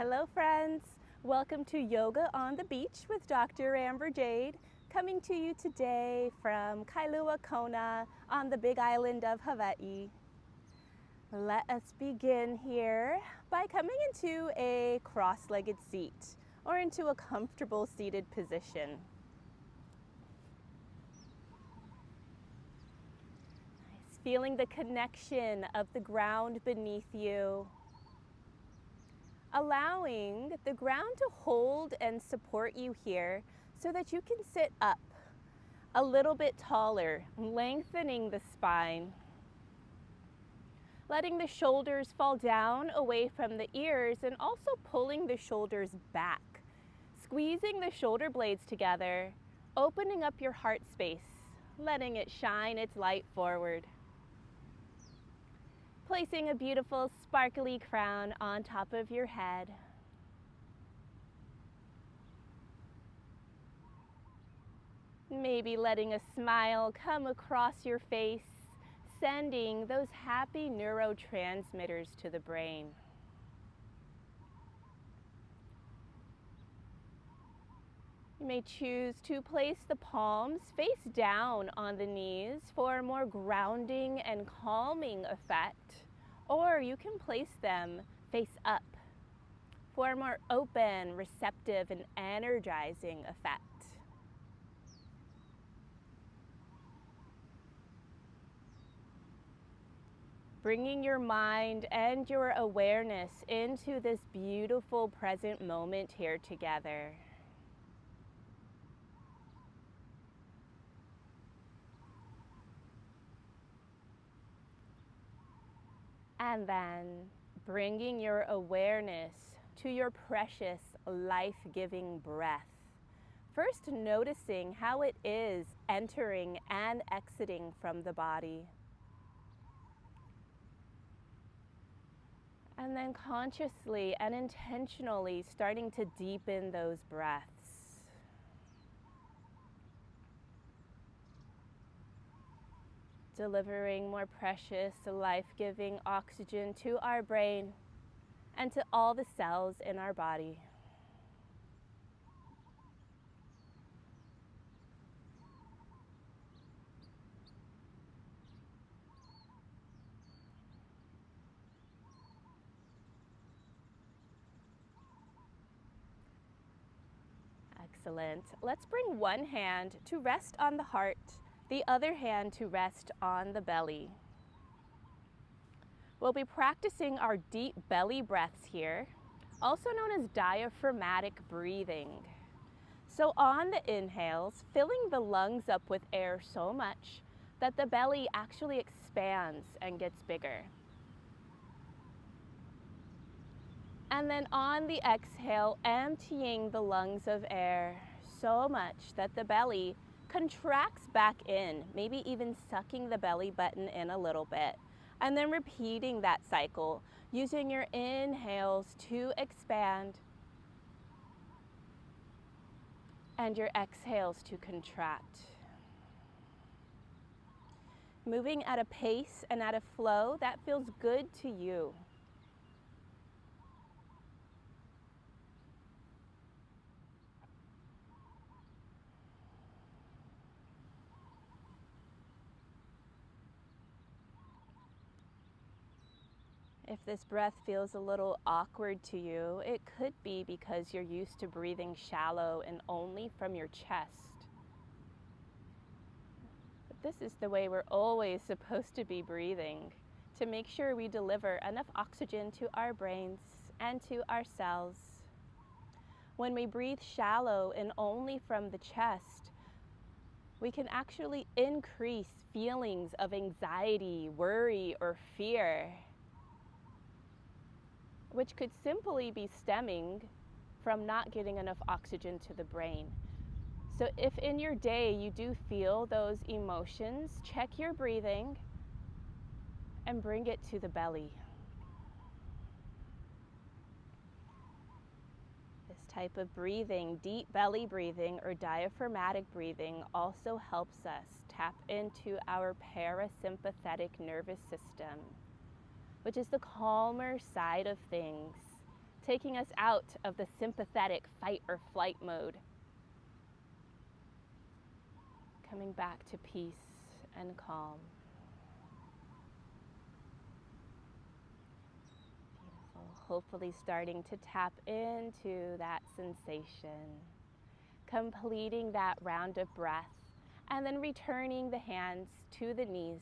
Hello friends, welcome to Yoga on the Beach with Dr. Amber Jade, coming to you today from Kailua Kona on the big island of Hawaii. Let us begin here by coming into a cross-legged seat or into a comfortable seated position. Nice. Feeling the connection of the ground beneath you. Allowing the ground to hold and support you here so that you can sit up a little bit taller, lengthening the spine. Letting the shoulders fall down away from the ears and also pulling the shoulders back. Squeezing the shoulder blades together, opening up your heart space, letting it shine its light forward. Placing a beautiful sparkly crown on top of your head. Maybe letting a smile come across your face, sending those happy neurotransmitters to the brain. You may choose to place the palms face down on the knees for a more grounding and calming effect, or you can place them face up for a more open, receptive, and energizing effect. Bringing your mind and your awareness into this beautiful present moment here together. And then bringing your awareness to your precious life-giving breath. First noticing how it is entering and exiting from the body. And then consciously and intentionally starting to deepen those breaths. Delivering more precious, life-giving oxygen to our brain and to all the cells in our body. Excellent. Let's bring one hand to rest on the heart, the other hand to rest on the belly. We'll be practicing our deep belly breaths here, also known as diaphragmatic breathing. So on the inhales, filling the lungs up with air so much that the belly actually expands and gets bigger. And then on the exhale, emptying the lungs of air so much that the belly contracts back in, maybe even sucking the belly button in a little bit. And then repeating that cycle, using your inhales to expand and your exhales to contract. Moving at a pace and at a flow that feels good to you. If this breath feels a little awkward to you, it could be because you're used to breathing shallow and only from your chest. But this is the way we're always supposed to be breathing, to make sure we deliver enough oxygen to our brains and to our cells. When we breathe shallow and only from the chest, we can actually increase feelings of anxiety, worry, or fear, which could simply be stemming from not getting enough oxygen to the brain. So if in your day you do feel those emotions, check your breathing and bring it to the belly. This type of breathing, deep belly breathing or diaphragmatic breathing, also helps us tap into our parasympathetic nervous system, which is the calmer side of things, taking us out of the sympathetic fight or flight mode. Coming back to peace and calm. Beautiful. Hopefully starting to tap into that sensation. Completing that round of breath and then returning the hands to the knees.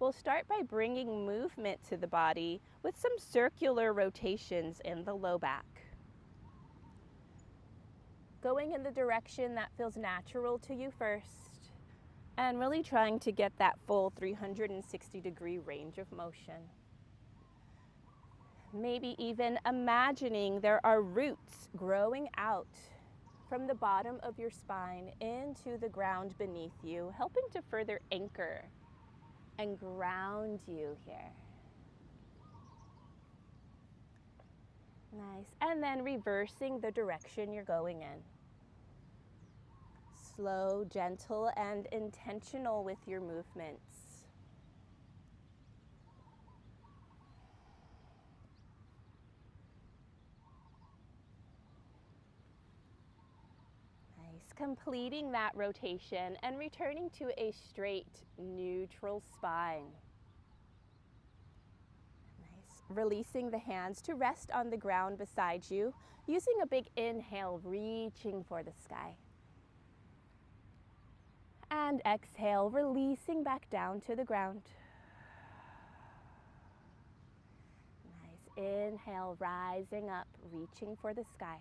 We'll start by bringing movement to the body with some circular rotations in the low back. Going in the direction that feels natural to you first, and really trying to get that full 360-degree range of motion. Maybe even imagining there are roots growing out from the bottom of your spine into the ground beneath you, helping to further anchor and ground you here. Nice. And then reversing the direction you're going in. Slow, gentle, and intentional with your movements. Nice. Completing that rotation and returning to a straight, neutral spine. Releasing the hands to rest on the ground beside you, using a big inhale, reaching for the sky. And exhale, releasing back down to the ground. Nice. Inhale, rising up, reaching for the sky.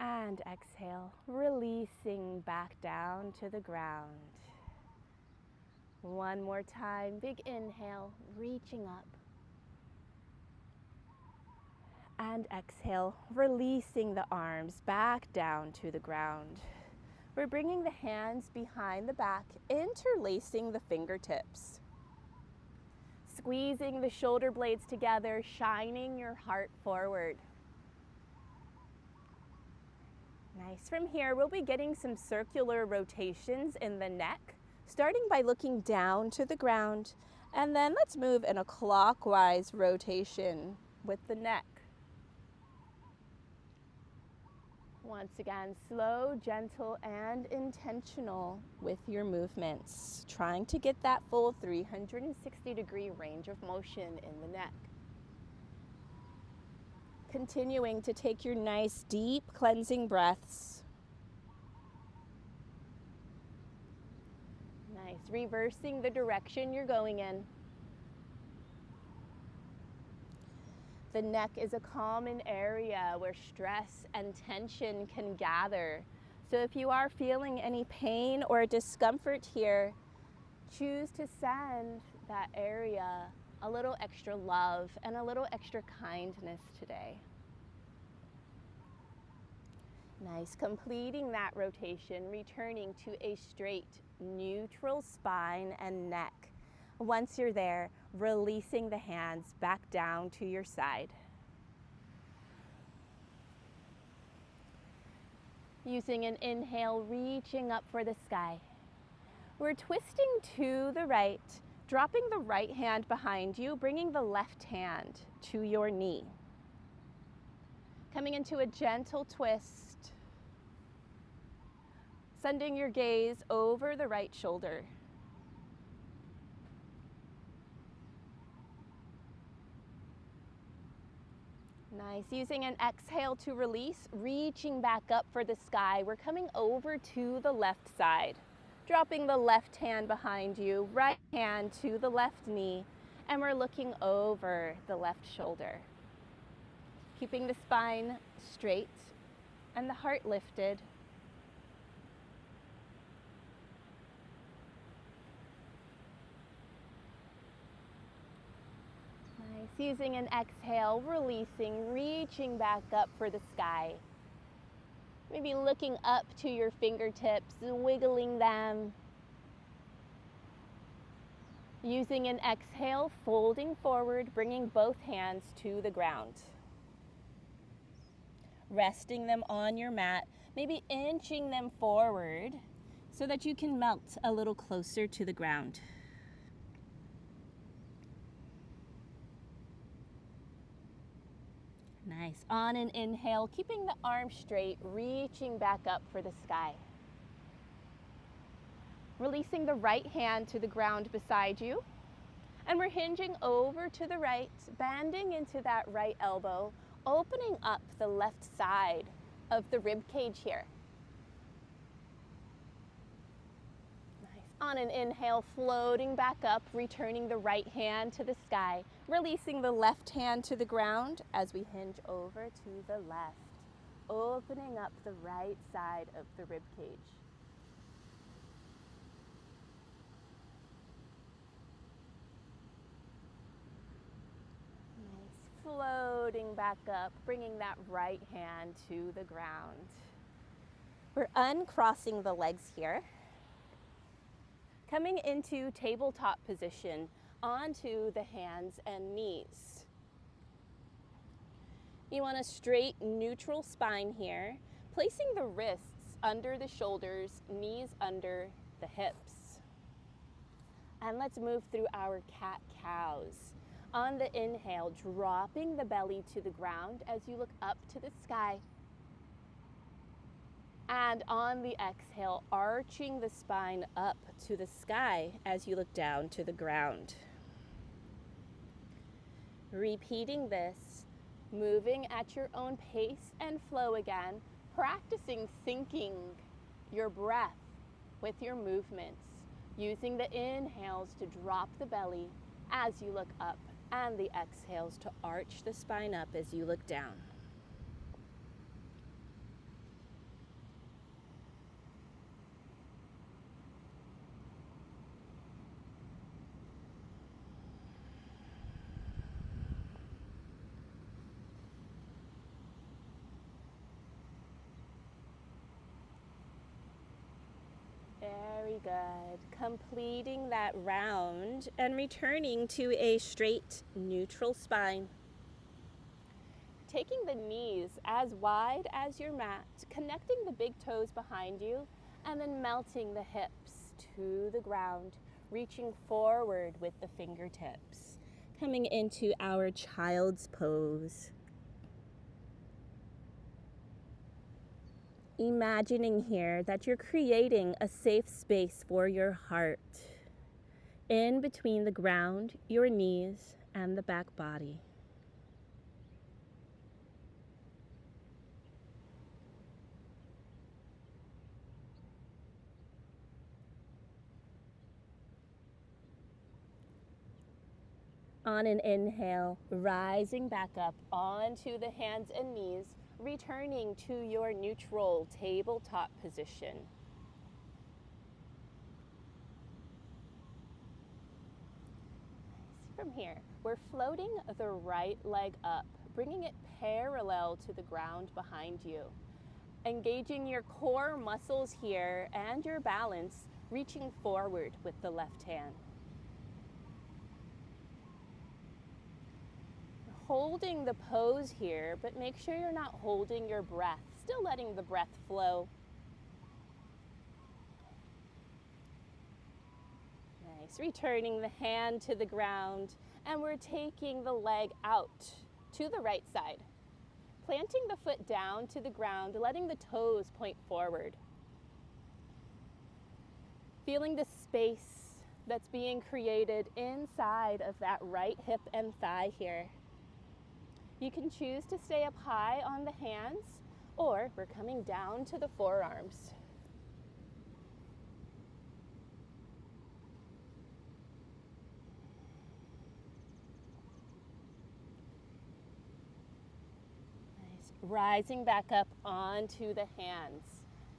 And exhale, releasing back down to the ground. One more time, big inhale, reaching up. And exhale, releasing the arms back down to the ground. We're bringing the hands behind the back, interlacing the fingertips. Squeezing the shoulder blades together, shining your heart forward. Nice. From here, we'll be getting some circular rotations in the neck, starting by looking down to the ground, and then let's move in a clockwise rotation with the neck. Once again, slow, gentle, and intentional with your movements, trying to get that full 360-degree range of motion in the neck. Continuing to take your nice, deep, cleansing breaths. Nice. Reversing the direction you're going in. The neck is a common area where stress and tension can gather. So if you are feeling any pain or discomfort here, choose to send that area a little extra love and a little extra kindness today. Nice. Completing that rotation, returning to a straight, neutral spine and neck. Once you're there, releasing the hands back down to your side. Using an inhale, reaching up for the sky. We're twisting to the right, dropping the right hand behind you, bringing the left hand to your knee. Coming into a gentle twist. Sending your gaze over the right shoulder. Nice. Using an exhale to release, reaching back up for the sky. We're coming over to the left side. Dropping the left hand behind you, right hand to the left knee, and we're looking over the left shoulder. Keeping the spine straight and the heart lifted. Nice. Using an exhale, releasing, reaching back up for the sky. Maybe looking up to your fingertips, wiggling them. Using an exhale, folding forward, bringing both hands to the ground. Resting them on your mat, maybe inching them forward so that you can melt a little closer to the ground. Nice. On an inhale, keeping the arms straight, reaching back up for the sky. Releasing the right hand to the ground beside you. And we're hinging over to the right, bending into that right elbow, opening up the left side of the rib cage here. Nice. On an inhale, floating back up, returning the right hand to the sky, releasing the left hand to the ground as we hinge over to the left, opening up the right side of the rib cage. Floating back up, bringing that right hand to the ground. We're uncrossing the legs here. Coming into tabletop position onto the hands and knees. You want a straight, neutral spine here, placing the wrists under the shoulders, knees under the hips. And let's move through our cat-cows. On the inhale, dropping the belly to the ground as you look up to the sky. And on the exhale, arching the spine up to the sky as you look down to the ground. Repeating this, moving at your own pace and flow again, practicing syncing your breath with your movements, using the inhales to drop the belly as you look up, and the exhales to arch the spine up as you look down. Very good. Completing that round and returning to a straight, neutral spine. Taking the knees as wide as your mat, connecting the big toes behind you, and then melting the hips to the ground, reaching forward with the fingertips. Coming into our child's pose. Imagining here that you're creating a safe space for your heart in between the ground, your knees, and the back body. On an inhale, rising back up onto the hands and knees, returning to your neutral tabletop position. From here, we're floating the right leg up, bringing it parallel to the ground behind you. Engaging your core muscles here and your balance, reaching forward with the left hand. Holding the pose here, but make sure you're not holding your breath, still letting the breath flow. Nice, returning the hand to the ground, and we're taking the leg out to the right side. Planting the foot down to the ground, letting the toes point forward. Feeling the space that's being created inside of that right hip and thigh here. You can choose to stay up high on the hands, or we're coming down to the forearms. Nice. Rising back up onto the hands.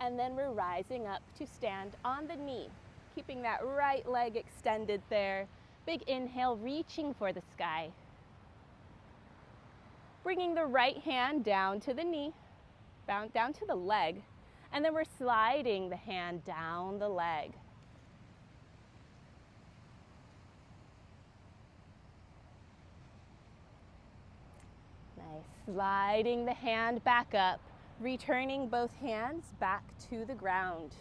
And then we're rising up to stand on the knee, keeping that right leg extended there. Big inhale, reaching for the sky. Bringing the right hand down to the knee, down to the leg, and then we're sliding the hand down the leg. Nice. Sliding the hand back up, returning both hands back to the ground.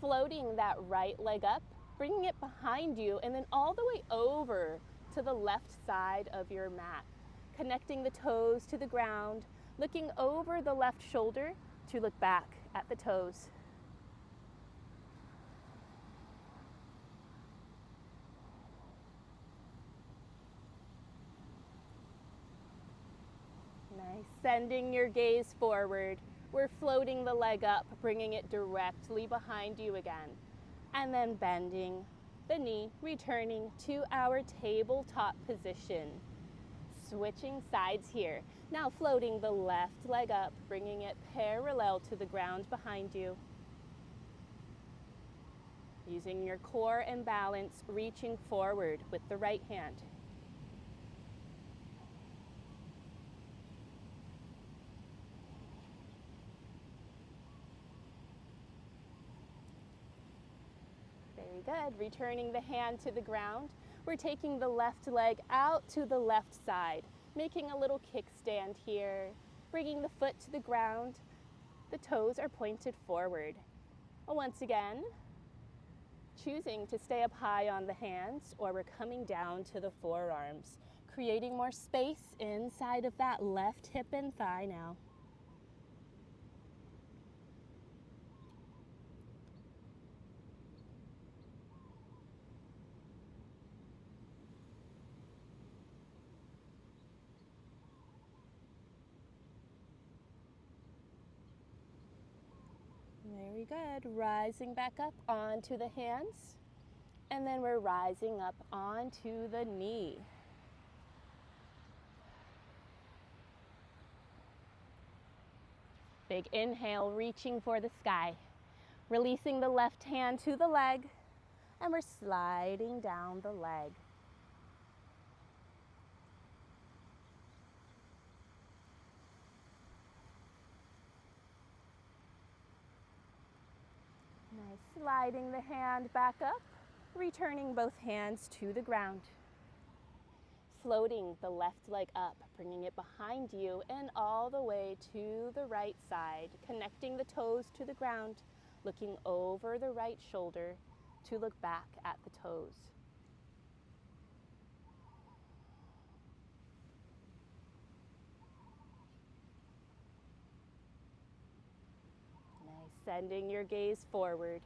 Floating that right leg up, bringing it behind you, and then all the way over to the left side of your mat. connecting the toes to the ground, looking over the left shoulder to look back at the toes. Nice. Sending your gaze forward. We're floating the leg up, bringing it directly behind you again. And then bending the knee, returning to our tabletop position. Switching sides here. Now floating the left leg up, bringing it parallel to the ground behind you. Using your core and balance, reaching forward with the right hand. Very good. Returning the hand to the ground. We're taking the left leg out to the left side, making a little kickstand here, bringing the foot to the ground. The toes are pointed forward. Once again, choosing to stay up high on the hands, or we're coming down to the forearms, creating more space inside of that left hip and thigh now. Very good. Rising back up onto the hands, and then we're rising up onto the knee. Big inhale, reaching for the sky. Releasing the left hand to the leg, and we're sliding down the leg. Nice. Sliding the hand back up, returning both hands to the ground. Floating the left leg up, bringing it behind you and all the way to the right side, connecting the toes to the ground, looking over the right shoulder to look back at the toes. Nice. Sending your gaze forward,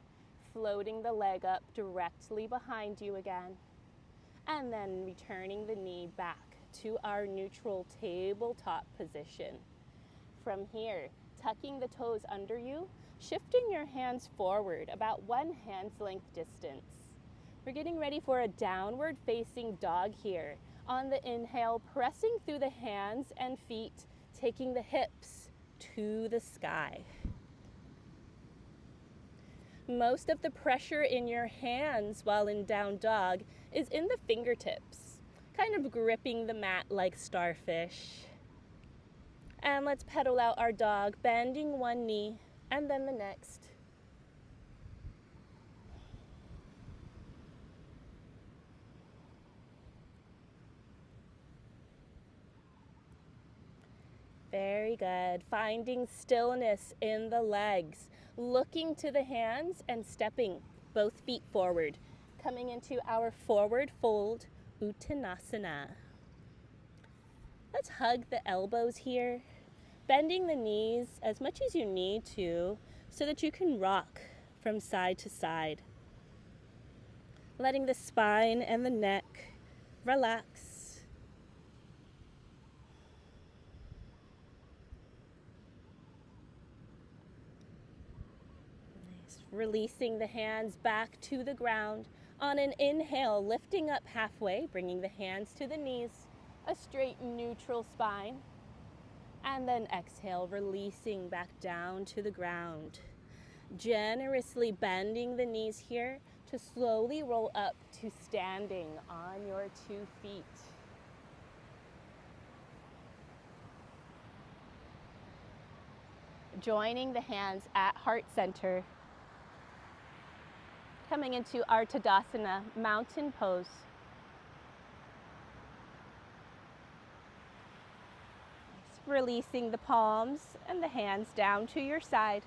floating the leg up directly behind you again. And then returning the knee back to our neutral tabletop position. From here, tucking the toes under you, shifting your hands forward about 1 hand's length distance. We're getting ready for a downward facing dog here. On the inhale, pressing through the hands and feet, taking the hips to the sky. Most of the pressure in your hands while in down dog is in the fingertips, kind of gripping the mat like starfish. And let's pedal out our dog, bending one knee and then the next. Very good. Finding stillness in the legs, looking to the hands and stepping both feet forward, coming into our forward fold, Uttanasana. Let's hug the elbows here, bending the knees as much as you need to so that you can rock from side to side. Letting the spine and the neck relax. Releasing the hands back to the ground. On an inhale, lifting up halfway, bringing the hands to the knees, a straight neutral spine. And then exhale, releasing back down to the ground. Generously bending the knees here to slowly roll up to standing on your 2 feet. Joining the hands at heart center. Coming into our Tadasana, mountain pose. Releasing the palms and the hands down to your side,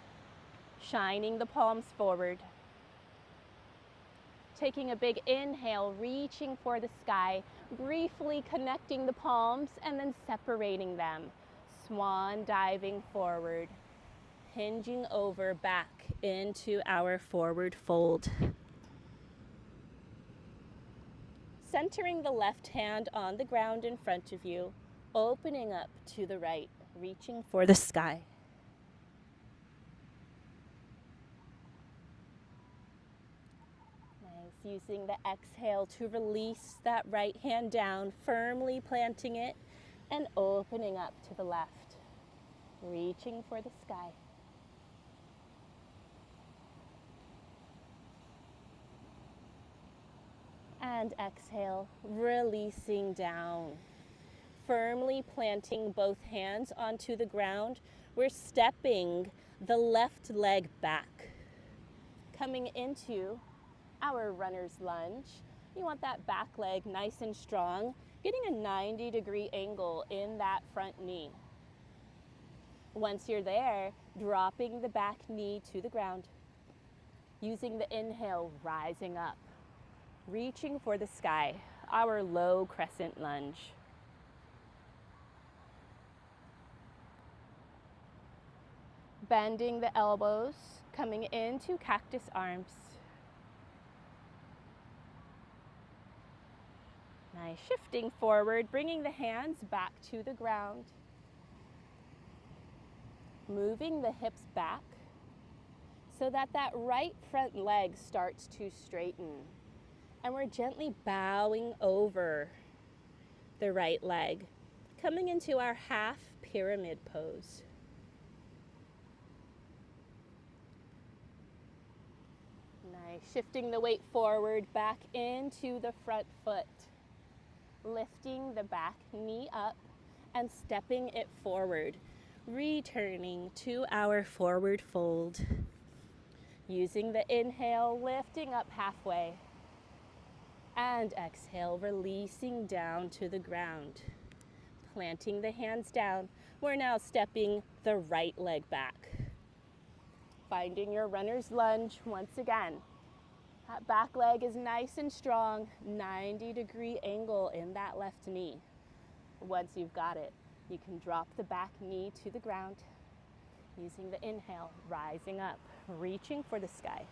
shining the palms forward. taking a big inhale, reaching for the sky, briefly connecting the palms and then separating them. Swan diving forward, hinging over back into our forward fold. Centering the left hand on the ground in front of you, opening up to the right, reaching for the sky. Nice, using the exhale to release that right hand down, firmly planting it and opening up to the left, reaching for the sky. And exhale, releasing down. Firmly planting both hands onto the ground, we're stepping the left leg back. Coming into our runner's lunge. You want that back leg nice and strong, getting a 90-degree angle in that front knee. Once you're there, dropping the back knee to the ground. Using the inhale, rising up. Reaching for the sky, our low crescent lunge. Bending the elbows, coming into cactus arms. Nice, shifting forward, bringing the hands back to the ground. Moving the hips back so that right front leg starts to straighten. And we're gently bowing over the right leg, coming into our half pyramid pose. Nice, shifting the weight forward, back into the front foot, lifting the back knee up and stepping it forward, returning to our forward fold. Using the inhale, lifting up halfway. And exhale, releasing down to the ground. Planting the hands down, we're now stepping the right leg back. Finding your runner's lunge once again. That back leg is nice and strong, 90-degree angle in that left knee. Once you've got it, you can drop the back knee to the ground. Using the inhale, rising up, reaching for the sky.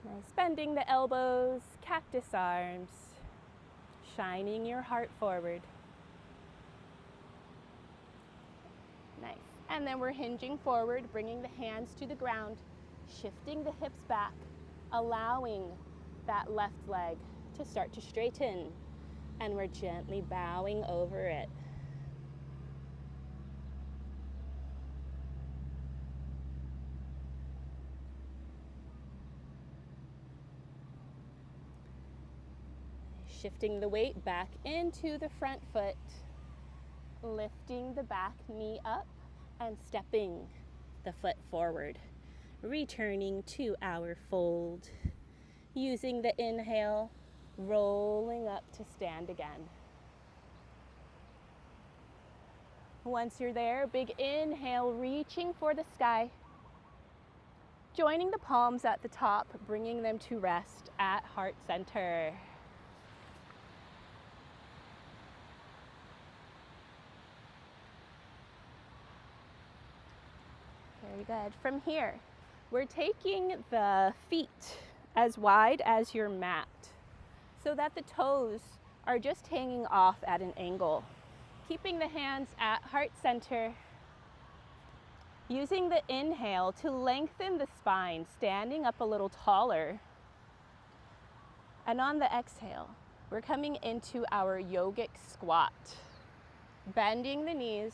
Nice, bending the elbows, cactus arms, shining your heart forward. Nice, and then we're hinging forward, bringing the hands to the ground, shifting the hips back, allowing that left leg to start to straighten, and we're gently bowing over it. Shifting the weight back into the front foot, lifting the back knee up and stepping the foot forward, returning to our fold. Using the inhale, rolling up to stand again. Once you're there, big inhale, reaching for the sky. Joining the palms at the top, bringing them to rest at heart center. Very good. From here, we're taking the feet as wide as your mat so that the toes are just hanging off at an angle. Keeping the hands at heart center. Using the inhale to lengthen the spine, standing up a little taller. And on the exhale, we're coming into our yogic squat. Bending the knees.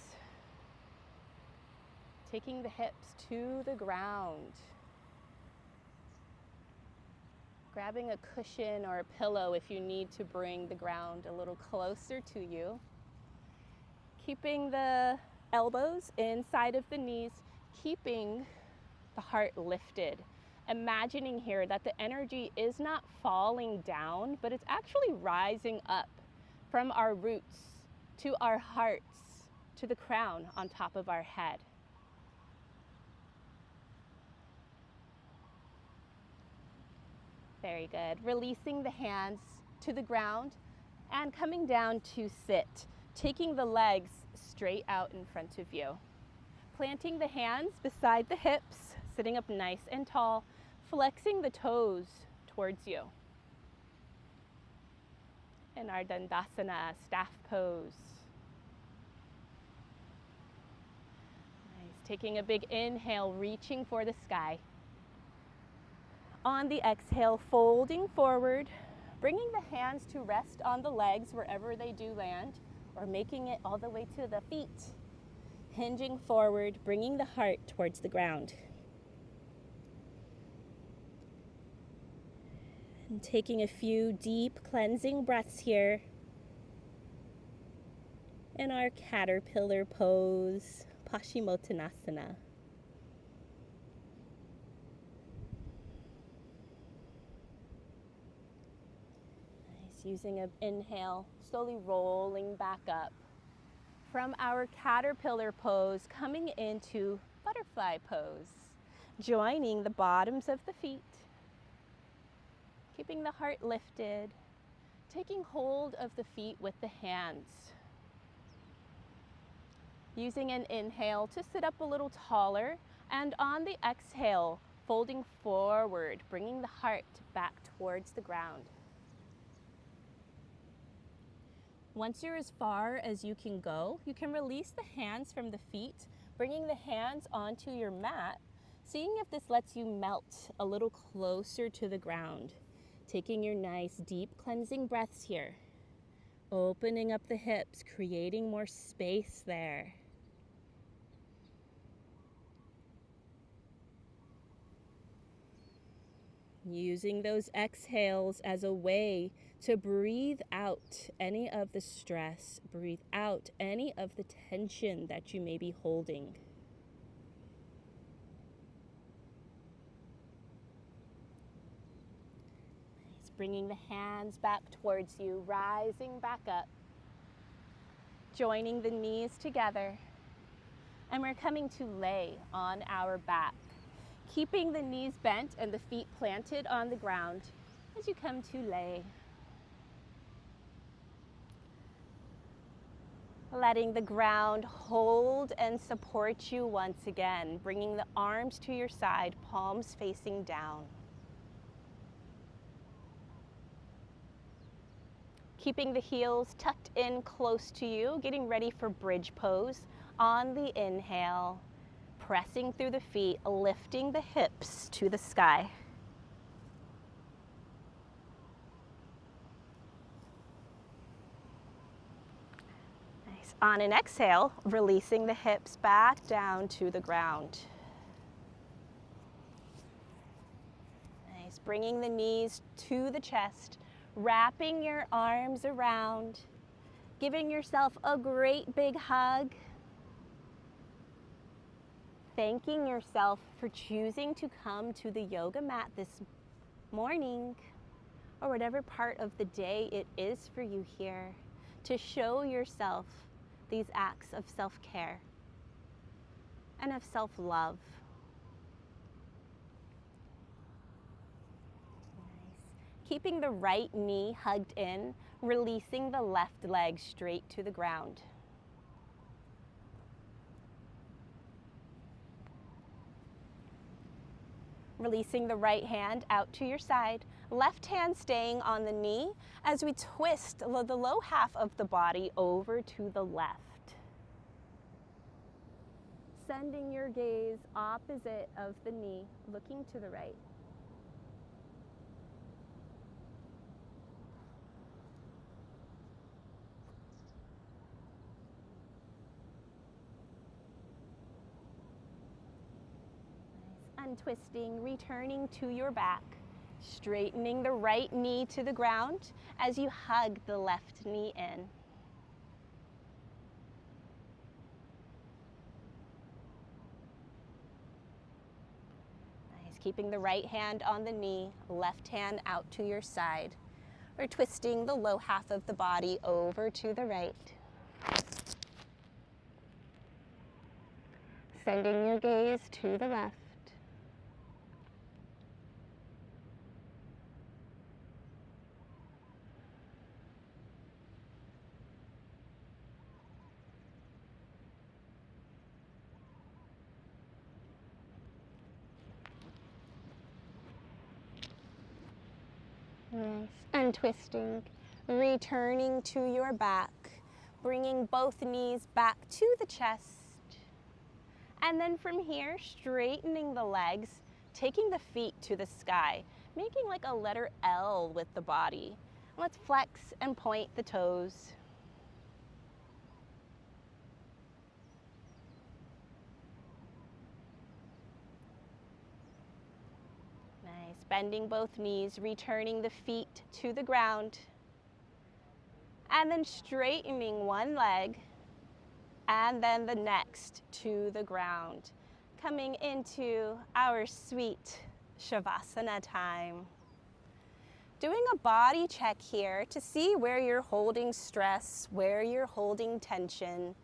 Taking the hips to the ground. Grabbing a cushion or a pillow if you need to bring the ground a little closer to you. Keeping the elbows inside of the knees, keeping the heart lifted. Imagining here that the energy is not falling down, but it's actually rising up from our roots to our hearts, to the crown on top of our head. Very good. Releasing the hands to the ground and coming down to sit, taking the legs straight out in front of you. Planting the hands beside the hips, sitting up nice and tall, flexing the toes towards you. In our Dandasana staff pose. Nice. Taking a big inhale, reaching for the sky. On the exhale, folding forward, bringing the hands to rest on the legs wherever they do land, or making it all the way to the feet. Hinging forward, bringing the heart towards the ground. And taking a few deep cleansing breaths here in our caterpillar pose, Paschimottanasana. Nice, using an inhale, slowly rolling back up. From our caterpillar pose, coming into butterfly pose, joining the bottoms of the feet, keeping the heart lifted, taking hold of the feet with the hands. Using an inhale to sit up a little taller, and on the exhale, folding forward, bringing the heart back towards the ground. Once you're as far as you can go, you can release the hands from the feet, bringing the hands onto your mat, seeing if this lets you melt a little closer to the ground. Taking your nice deep cleansing breaths here. Opening up the hips, creating more space there. Using those exhales as a way to breathe out any of the stress, breathe out any of the tension that you may be holding. Nice. Bringing the hands back towards you, rising back up, joining the knees together, and we're coming to lay on our back, keeping the knees bent and the feet planted on the ground as you come to lay. Letting the ground hold and support you once again, bringing the arms to your side, palms facing down. Keeping the heels tucked in close to you, getting ready for bridge pose. On the inhale, pressing through the feet, lifting the hips to the sky. On an exhale, releasing the hips back down to the ground. Nice. Bringing the knees to the chest, wrapping your arms around, giving yourself a great big hug. Thanking yourself for choosing to come to the yoga mat this morning, or whatever part of the day it is for you here, to show yourself these acts of self-care and of self-love. Nice. Keeping the right knee hugged in, releasing the left leg straight to the ground. Releasing the right hand out to your side, left hand staying on the knee as we twist the low half of the body over to the left. Sending your gaze opposite of the knee, looking to the right. Untwisting, returning to your back, straightening the right knee to the ground as you hug the left knee in. Nice, keeping the right hand on the knee, left hand out to your side, or twisting the low half of the body over to the right. Sending your gaze to the left. Nice. Untwisting, returning to your back, bringing both knees back to the chest. And then from here, straightening the legs, taking the feet to the sky, making like a letter L with the body. Let's flex and point the toes. Nice. Bending both knees, returning the feet to the ground. And then straightening one leg and then the next to the ground. Coming into our sweet Shavasana time. Doing a body check here to see where you're holding stress, where you're holding tension,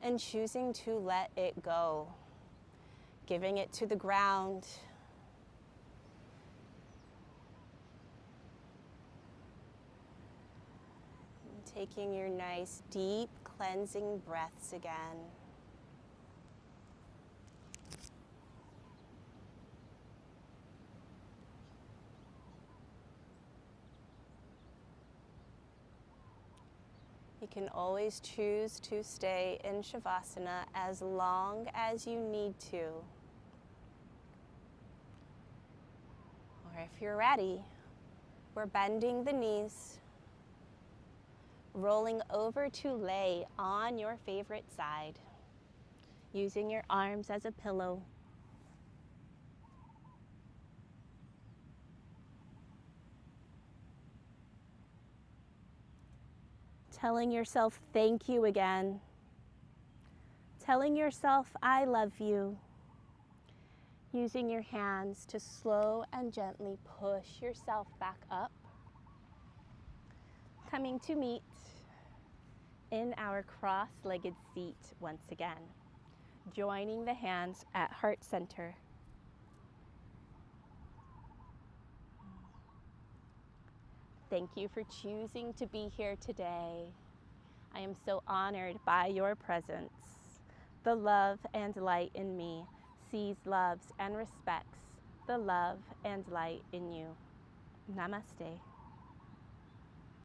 and choosing to let it go. Giving it to the ground. Taking your nice, deep, cleansing breaths again. You can always choose to stay in Shavasana as long as you need to. Or if you're ready, we're bending the knees, rolling over to lay on your favorite side, using your arms as a pillow. Telling yourself thank you again. Telling yourself I love you. Using your hands to slow and gently push yourself back up. Coming to meet in our cross-legged seat once again. Joining the hands at heart center. Thank you for choosing to be here today. I am so honored by your presence. The love and light in me sees, loves, and respects the love and light in you. Namaste.